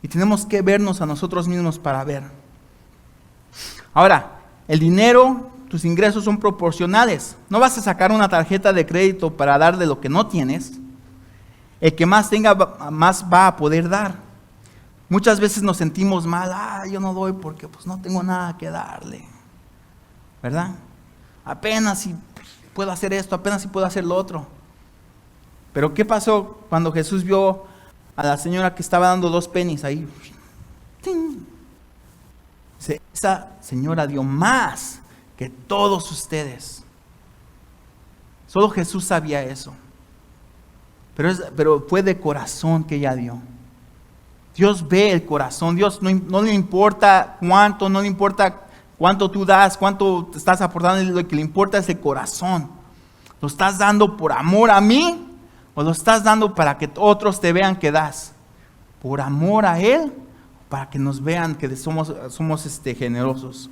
Y tenemos que vernos a nosotros mismos para ver. Ahora, el dinero, tus ingresos son proporcionales. No vas a sacar una tarjeta de crédito para dar de lo que no tienes. El que más tenga, más va a poder dar. Muchas veces nos sentimos mal. Yo no doy porque pues no tengo nada que darle. ¿Verdad? Apenas si puedo hacer esto, apenas si puedo hacer lo otro. Pero ¿qué pasó cuando Jesús vio a la señora que estaba dando 2 pennies ahí? ¡Ting! Esa señora dio más que todos ustedes. Solo Jesús sabía eso. Pero fue de corazón que ella dio. Dios ve el corazón. Dios no le importa cuánto, no le importa cuánto tú das, cuánto te estás aportando. Lo que le importa es el corazón. ¿Lo estás dando por amor a mí? ¿O lo estás dando para que otros te vean que das? ¿Por amor a Él? Para que nos vean que somos generosos.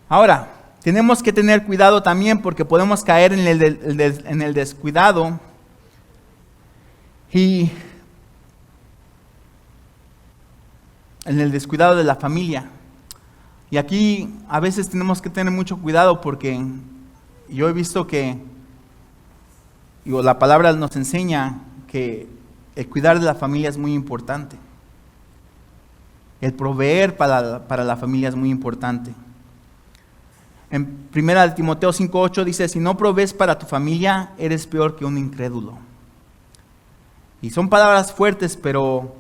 Ahora, tenemos que tener cuidado también porque podemos caer en el descuidado. Y en el descuidado de la familia. Y aquí a veces tenemos que tener mucho cuidado porque yo he visto que la palabra nos enseña que el cuidar de la familia es muy importante. El proveer para la familia es muy importante. En 1 Timoteo 5:8 dice, si no provees para tu familia, eres peor que un incrédulo. Y son palabras fuertes, pero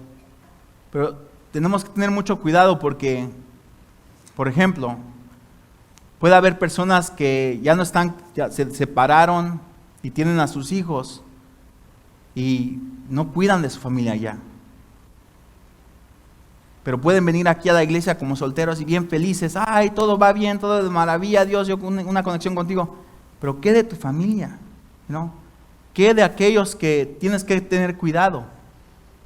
tenemos que tener mucho cuidado porque, por ejemplo, puede haber personas que ya no están, ya se separaron y tienen a sus hijos y no cuidan de su familia ya. Pero pueden venir aquí a la iglesia como solteros y bien felices. Ay, todo va bien, todo de maravilla, Dios, yo con una conexión contigo. Pero ¿qué de tu familia? ¿No? ¿Qué de aquellos que tienes que tener cuidado?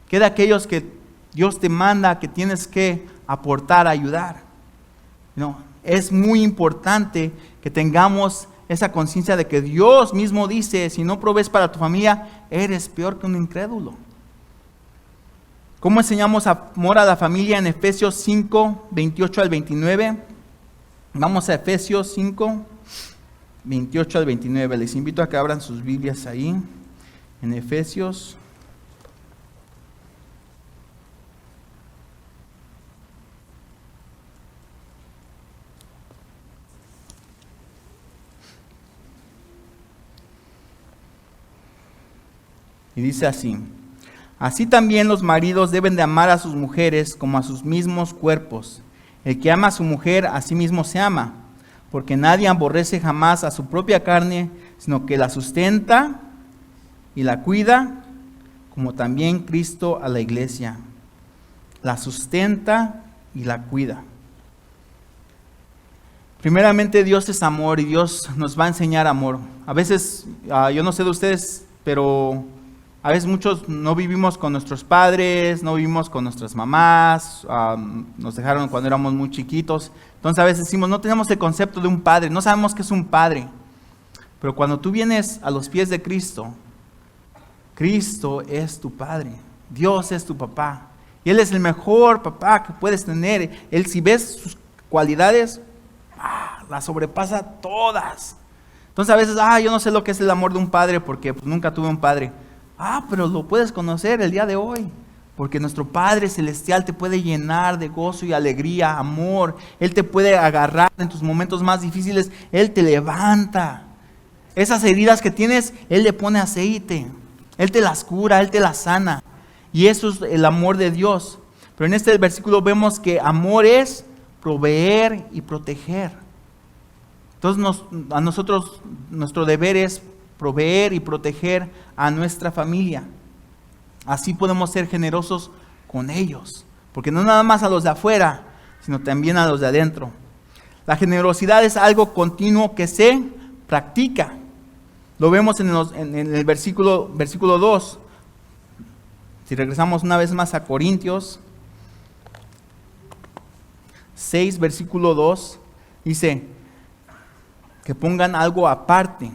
¿Qué de aquellos que Dios te manda que tienes que aportar, ayudar? ¿No? Es muy importante que tengamos esa conciencia de que Dios mismo dice, si no provees para tu familia, eres peor que un incrédulo. ¿Cómo enseñamos amor a la familia en Efesios 5, 28 al 29? Vamos a Efesios 5, 28 al 29. Les invito a que abran sus Biblias ahí, en Efesios. Y dice así: así también los maridos deben de amar a sus mujeres como a sus mismos cuerpos. El que ama a su mujer, a sí mismo se ama, porque nadie aborrece jamás a su propia carne, sino que la sustenta y la cuida, como también Cristo a la iglesia. La sustenta y la cuida. Primeramente, Dios es amor y Dios nos va a enseñar amor. A veces, yo no sé de ustedes, pero a veces muchos no vivimos con nuestros padres, no vivimos con nuestras mamás, nos dejaron cuando éramos muy chiquitos. Entonces a veces decimos, no tenemos el concepto de un padre, no sabemos qué es un padre. Pero cuando tú vienes a los pies de Cristo, Cristo es tu Padre, Dios es tu papá. Y Él es el mejor papá que puedes tener. Él, si ves sus cualidades, las sobrepasa todas. Entonces a veces, yo no sé lo que es el amor de un padre porque pues, nunca tuve un padre. Pero lo puedes conocer el día de hoy, porque nuestro Padre Celestial te puede llenar de gozo y alegría, amor. Él te puede agarrar en tus momentos más difíciles, Él te levanta. Esas heridas que tienes, Él le pone aceite, Él te las cura, Él te las sana. Y eso es el amor de Dios. Pero en este versículo vemos que amor es proveer y proteger. Entonces a nosotros, nuestro deber es proveer y proteger a nuestra familia. Así podemos ser generosos con ellos, porque no nada más a los de afuera, sino también a los de adentro. La generosidad es algo continuo que se practica. Lo vemos en el versículo 2. Si regresamos una vez más a Corintios 6, versículo 2, dice que pongan algo aparte.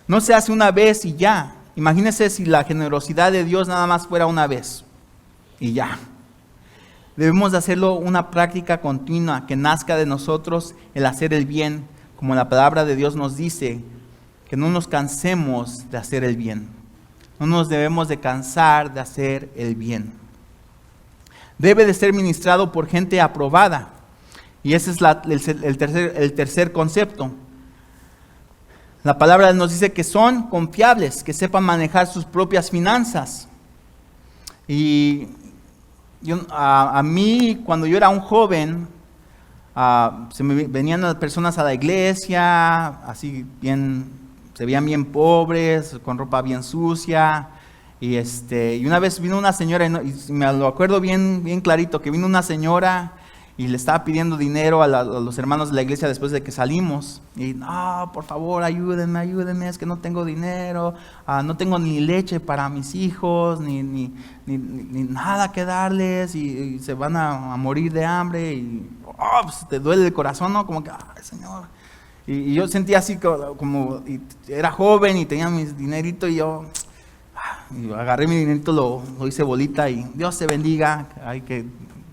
No se hace una vez y ya. Imagínense si la generosidad de Dios nada más fuera una vez y ya. Debemos de hacerlo una práctica continua que nazca de nosotros el hacer el bien, como la palabra de Dios nos dice, que no nos cansemos de hacer el bien. No nos debemos de cansar de hacer el bien. Debe de ser ministrado por gente aprobada. Y ese es el tercer concepto. La palabra nos dice que son confiables, que sepan manejar sus propias finanzas. Y a mí, cuando yo era un joven, se me venían las personas a la iglesia, así bien, se veían bien pobres, con ropa bien sucia. Y una vez vino una señora, y me lo acuerdo bien, bien clarito, que vino una señora y le estaba pidiendo dinero a los hermanos de la iglesia después de que salimos. Y por favor, ayúdenme, es que no tengo dinero, no tengo ni leche para mis hijos, ni nada que darles, y se van a morir de hambre, y pues te duele el corazón, ¿no? Como que, Señor. Y yo sentía así como y era joven y tenía mi dinerito, y yo agarré mi dinerito, lo hice bolita, y Dios te bendiga, que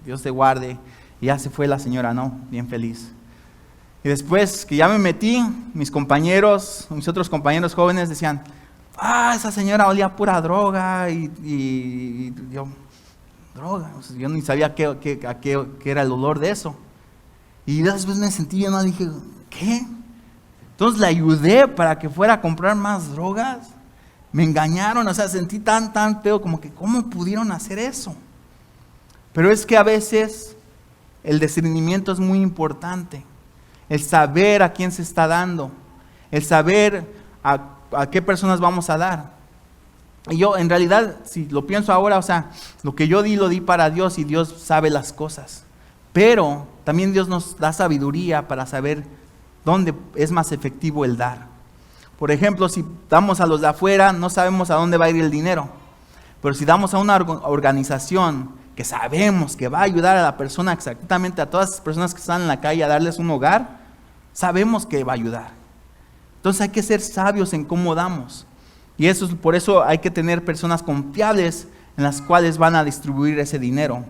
Dios te guarde. Y ya se fue la señora, ¿no? Bien feliz. Y después que ya me metí, mis otros compañeros jóvenes decían, esa señora olía pura droga, y yo, droga, o sea, yo ni sabía qué era el olor de eso. Y después me sentí, yo no dije, ¿qué? Entonces le ayudé para que fuera a comprar más drogas. Me engañaron, o sea, sentí tan feo como que, ¿cómo pudieron hacer eso? Pero es que a veces el discernimiento es muy importante. El saber a quién se está dando. El saber a qué personas vamos a dar. Y yo, en realidad, si lo pienso ahora, o sea, lo que yo di, lo di para Dios y Dios sabe las cosas. Pero también Dios nos da sabiduría para saber dónde es más efectivo el dar. Por ejemplo, si damos a los de afuera, no sabemos a dónde va a ir el dinero. Pero si damos a una organización que sabemos que va a ayudar a la persona, exactamente a todas las personas que están en la calle, a darles un hogar, sabemos que va a ayudar. Entonces hay que ser sabios en cómo damos. Y por eso hay que tener personas confiables en las cuales van a distribuir ese dinero.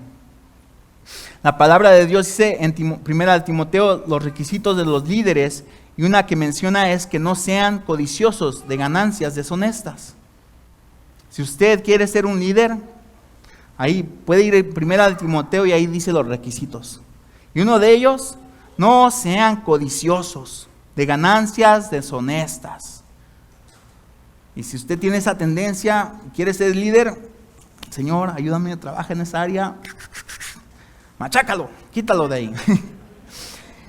La palabra de Dios dice en 1 Timoteo los requisitos de los líderes, y una que menciona es que no sean codiciosos de ganancias deshonestas. Si usted quiere ser un líder, ahí puede ir en 1 Timoteo y ahí dice los requisitos. Y uno de ellos, no sean codiciosos de ganancias deshonestas. Y si usted tiene esa tendencia, quiere ser líder, Señor, ayúdame, trabaja en esa área, machácalo, quítalo de ahí.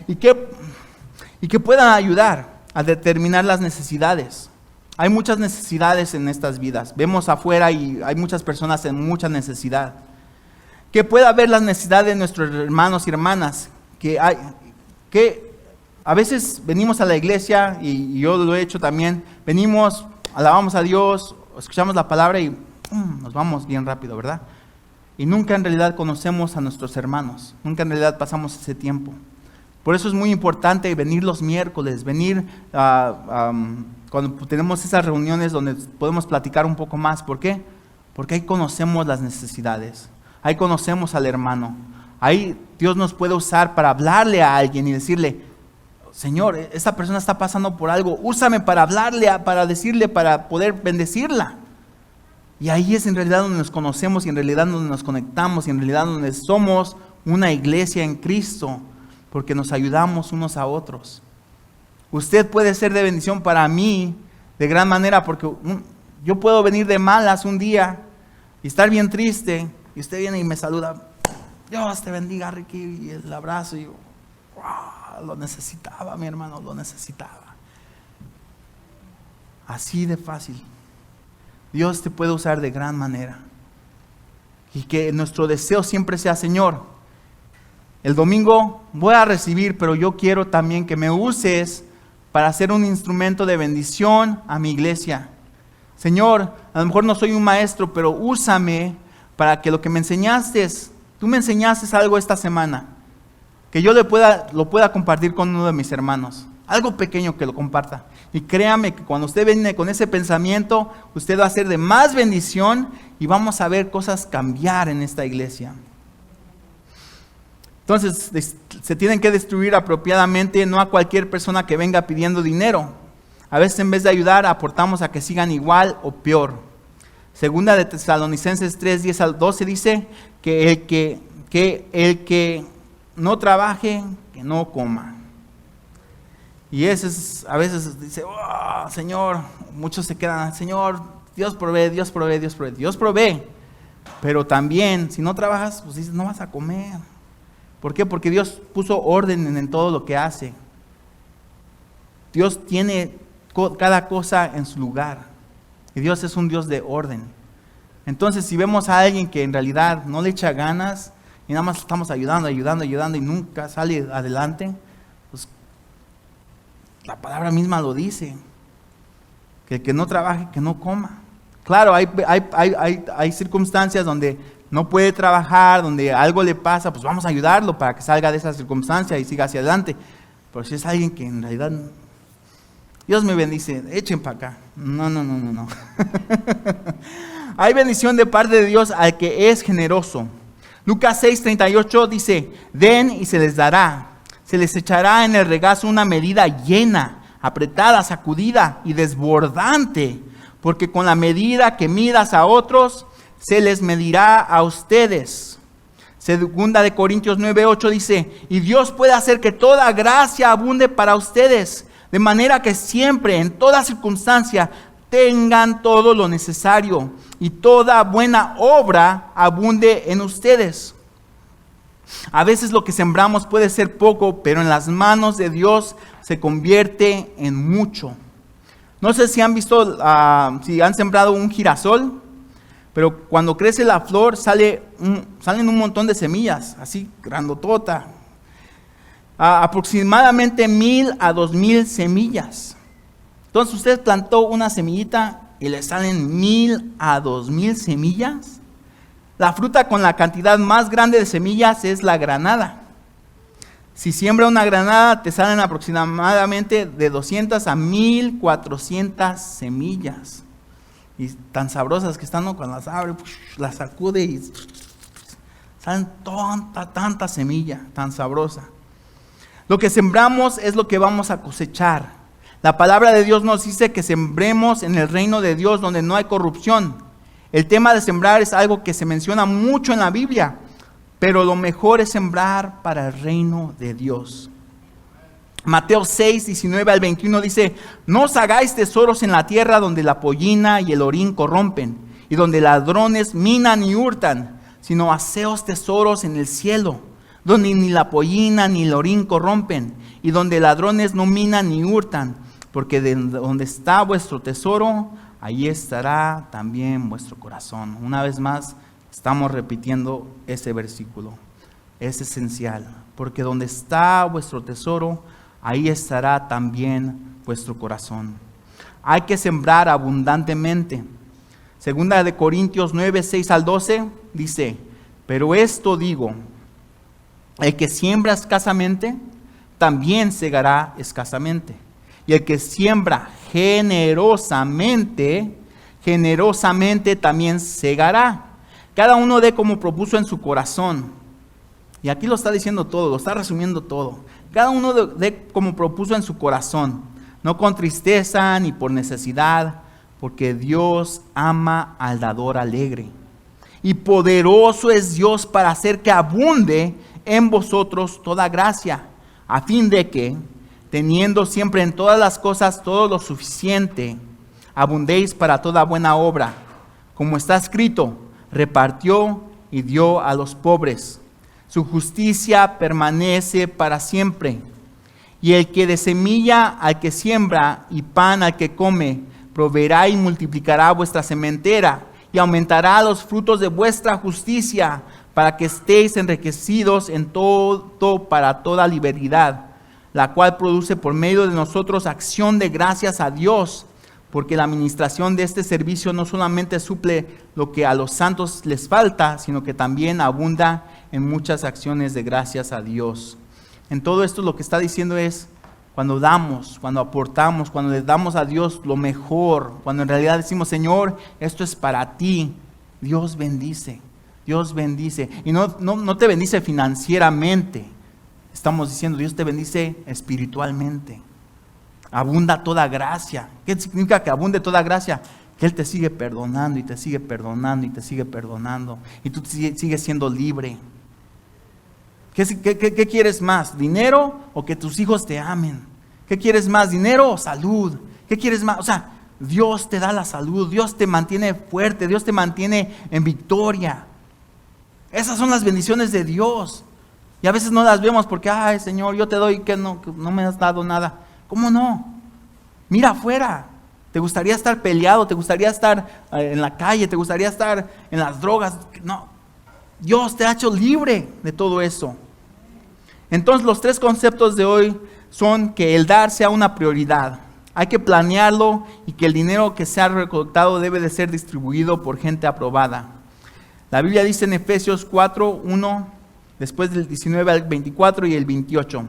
y que puedan ayudar a determinar las necesidades. Hay muchas necesidades en estas vidas. Vemos afuera y hay muchas personas en mucha necesidad. Que pueda ver las necesidades de nuestros hermanos y hermanas. Que a veces venimos a la iglesia, y yo lo he hecho también, venimos, alabamos a Dios, escuchamos la palabra y nos vamos bien rápido, ¿verdad? Y nunca en realidad conocemos a nuestros hermanos, nunca en realidad pasamos ese tiempo. Por eso es muy importante venir los miércoles, venir cuando tenemos esas reuniones donde podemos platicar un poco más. ¿Por qué? Porque ahí conocemos las necesidades, ahí conocemos al hermano, ahí Dios nos puede usar para hablarle a alguien y decirle, Señor, esta persona está pasando por algo, úsame para hablarle, para decirle, para poder bendecirla. Y ahí es en realidad donde nos conocemos y en realidad donde nos conectamos y en realidad donde somos una iglesia en Cristo, porque nos ayudamos unos a otros. Usted puede ser de bendición para mí de gran manera, porque yo puedo venir de malas un día y estar bien triste, y usted viene y me saluda, Dios te bendiga, Ricky, y el abrazo, y yo, wow, lo necesitaba, mi hermano, lo necesitaba. Así de fácil. Dios te puede usar de gran manera. Y que nuestro deseo siempre sea, Señor, el domingo voy a recibir, pero yo quiero también que me uses para ser un instrumento de bendición a mi iglesia. Señor, a lo mejor no soy un maestro, pero úsame para que lo que me enseñaste, tú me enseñaste algo esta semana, que yo lo pueda compartir con uno de mis hermanos. Algo pequeño que lo comparta. Y créame que cuando usted viene con ese pensamiento, usted va a ser de más bendición y vamos a ver cosas cambiar en esta iglesia. Entonces, se tienen que distribuir apropiadamente, no a cualquier persona que venga pidiendo dinero. A veces en vez de ayudar, aportamos a que sigan igual o peor. Segunda de Tesalonicenses 3, 10 al 12 dice que el que no trabaje, que no coma. Y eso es, a veces dice, oh, Señor, muchos se quedan, Señor, Dios provee, Dios provee, Dios provee. Dios provee, pero también, si no trabajas, pues dices, no vas a comer. ¿Por qué? Porque Dios puso orden en todo lo que hace. Dios tiene cada cosa en su lugar. Y Dios es un Dios de orden. Entonces, si vemos a alguien que en realidad no le echa ganas y nada más estamos ayudando y nunca sale adelante, pues la palabra misma lo dice. Que el que no trabaje, que no coma. Claro, hay circunstancias donde no puede trabajar, donde algo le pasa, pues vamos a ayudarlo para que salga de esa circunstancia y siga hacia adelante. Pero si es alguien que en realidad, Dios me bendice, echen para acá. No. Hay bendición de parte de Dios al que es generoso. Lucas 6:38 dice, den y se les dará. Se les echará en el regazo una medida llena, apretada, sacudida y desbordante, porque con la medida que midas a otros, se les medirá a ustedes. Segunda de Corintios 9:8 dice, y Dios puede hacer que toda gracia abunde para ustedes, de manera que siempre, en toda circunstancia, tengan todo lo necesario y toda buena obra abunde en ustedes. A veces lo que sembramos puede ser poco, pero en las manos de Dios se convierte en mucho. No sé si han visto, si han sembrado un girasol, pero cuando crece la flor salen un montón de semillas, así grandotota. Aproximadamente 1,000 a 2,000 semillas. Entonces usted plantó una semillita y le salen 1,000 a 2,000 semillas. La fruta con la cantidad más grande de semillas es la granada. Si siembra una granada, te salen aproximadamente de 200 a 1,400 semillas. Y tan sabrosas que están, ¿no? Cuando las abre, las sacude y salen tanta semilla, tan sabrosa. Lo que sembramos es lo que vamos a cosechar. La palabra de Dios nos dice que sembremos en el reino de Dios donde no hay corrupción. El tema de sembrar es algo que se menciona mucho en la Biblia, pero lo mejor es sembrar para el reino de Dios. Mateo 6, 19 al 21 dice, no os hagáis tesoros en la tierra donde la pollina y el orín corrompen, y donde ladrones minan y hurtan, sino haceos tesoros en el cielo, donde ni la pollina ni el orín corrompen, y donde ladrones no minan ni hurtan, porque de donde está vuestro tesoro, ahí estará también vuestro corazón. Una vez más, estamos repitiendo ese versículo. Es esencial, porque donde está vuestro tesoro, ahí estará también vuestro corazón. Hay que sembrar abundantemente. Segunda de Corintios 9, 6 al 12 dice, pero esto digo, el que siembra escasamente, también segará escasamente. Y el que siembra generosamente también segará. Cada uno dé como propuso en su corazón. Y aquí lo está diciendo todo, lo está resumiendo todo. Cada uno dé como propuso en su corazón, no con tristeza ni por necesidad, porque Dios ama al dador alegre. Y poderoso es Dios para hacer que abunde en vosotros toda gracia, a fin de que, teniendo siempre en todas las cosas todo lo suficiente, abundéis para toda buena obra. Como está escrito, repartió y dio a los pobres. Su justicia permanece para siempre. Y el que de semilla al que siembra y pan al que come, proveerá y multiplicará vuestra sementera y aumentará los frutos de vuestra justicia, para que estéis enriquecidos en todo para toda liberalidad, la cual produce por medio de nosotros acción de gracias a Dios, porque la administración de este servicio no solamente suple lo que a los santos les falta, sino que también abunda en muchas acciones de gracias a Dios. En todo esto lo que está diciendo es, cuando damos, cuando aportamos, cuando le damos a Dios lo mejor, cuando en realidad decimos, Señor, esto es para ti, Dios bendice. Dios bendice. Y no te bendice financieramente. Estamos diciendo, Dios te bendice espiritualmente. Abunda toda gracia. ¿Qué significa que abunde toda gracia? Que Él te sigue perdonando y te sigue perdonando y te sigue perdonando. Y tú sigues siendo libre. ¿Qué quieres más? ¿Dinero o que tus hijos te amen? ¿Qué quieres más? ¿Dinero o salud? ¿Qué quieres más? O sea, Dios te da la salud. Dios te mantiene fuerte. Dios te mantiene en victoria. Esas son las bendiciones de Dios. Y a veces no las vemos porque, ay Señor, yo te doy que no me has dado nada. ¿Cómo no? Mira afuera. ¿Te gustaría estar peleado? ¿Te gustaría estar en la calle? ¿Te gustaría estar en las drogas? No. Dios te ha hecho libre de todo eso. Entonces los 3 conceptos de hoy son que el dar sea una prioridad. Hay que planearlo y que el dinero que se ha recolectado debe de ser distribuido por gente aprobada. La Biblia dice en Efesios 4, 1, después del 19 al 24 y el 28.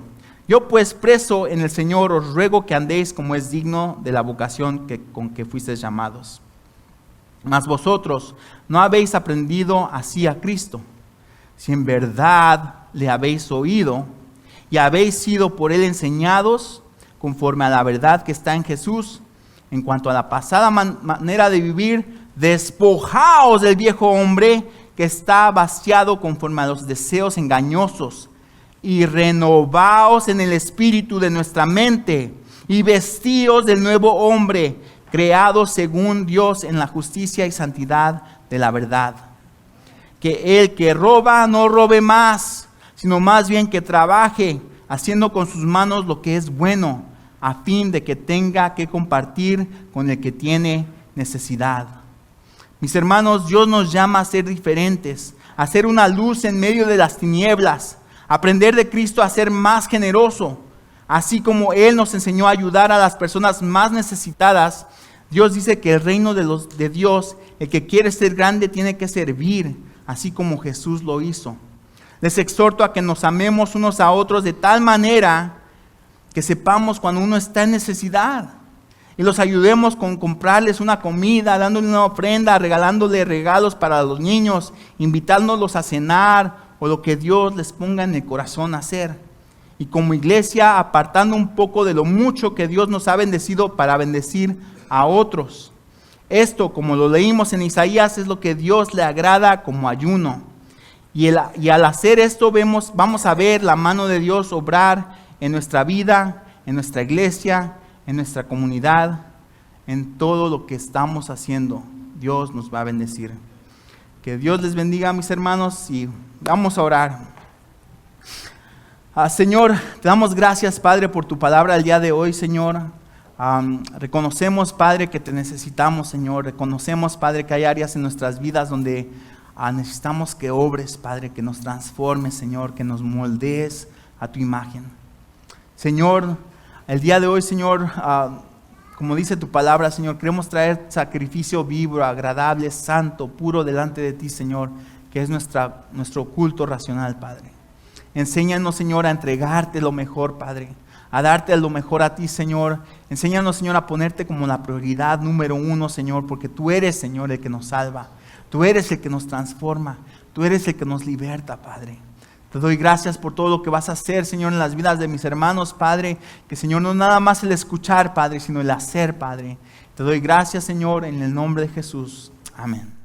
Yo pues preso en el Señor os ruego que andéis como es digno de la vocación con que fuisteis llamados. Mas vosotros no habéis aprendido así a Cristo. Si en verdad le habéis oído y habéis sido por él enseñados conforme a la verdad que está en Jesús, en cuanto a la pasada manera de vivir, despojaos del viejo hombre que está vaciado conforme a los deseos engañosos, y renovaos en el espíritu de nuestra mente, y vestíos del nuevo hombre, creado según Dios en la justicia y santidad de la verdad. Que el que roba no robe más, sino más bien que trabaje, haciendo con sus manos lo que es bueno, a fin de que tenga que compartir con el que tiene necesidad. Mis hermanos, Dios nos llama a ser diferentes, a ser una luz en medio de las tinieblas, aprender de Cristo a ser más generoso. Así como Él nos enseñó a ayudar a las personas más necesitadas, Dios dice que el reino de Dios, el que quiere ser grande, tiene que servir, así como Jesús lo hizo. Les exhorto a que nos amemos unos a otros de tal manera que sepamos cuando uno está en necesidad y los ayudemos con comprarles una comida, dándole una ofrenda, regalándole regalos para los niños, invitándolos a cenar o lo que Dios les ponga en el corazón a hacer. Y como iglesia, apartando un poco de lo mucho que Dios nos ha bendecido para bendecir a otros. Esto, como lo leímos en Isaías, es lo que Dios le agrada como ayuno. Y al hacer esto vamos a ver la mano de Dios obrar en nuestra vida, en nuestra iglesia, en nuestra comunidad, en todo lo que estamos haciendo. Dios nos va a bendecir. Que Dios les bendiga, mis hermanos, y vamos a orar. Señor, te damos gracias, Padre, por tu palabra el día de hoy, Señor. Reconocemos, Padre, que te necesitamos, Señor. Reconocemos, Padre, que hay áreas en nuestras vidas donde necesitamos que obres, Padre, que nos transformes, Señor, que nos moldees a tu imagen. Señor, el día de hoy, Señor, como dice tu palabra, Señor, queremos traer sacrificio vivo, agradable, santo, puro delante de ti, Señor, que es nuestro culto racional, Padre. Enséñanos, Señor, a entregarte lo mejor, Padre, a darte lo mejor a ti, Señor. Enséñanos, Señor, a ponerte como la prioridad número uno, Señor, porque tú eres, Señor, el que nos salva. Tú eres el que nos transforma. Tú eres el que nos liberta, Padre. Te doy gracias por todo lo que vas a hacer, Señor, en las vidas de mis hermanos, Padre. Que, Señor, no nada más el escuchar, Padre, sino el hacer, Padre. Te doy gracias, Señor, en el nombre de Jesús. Amén.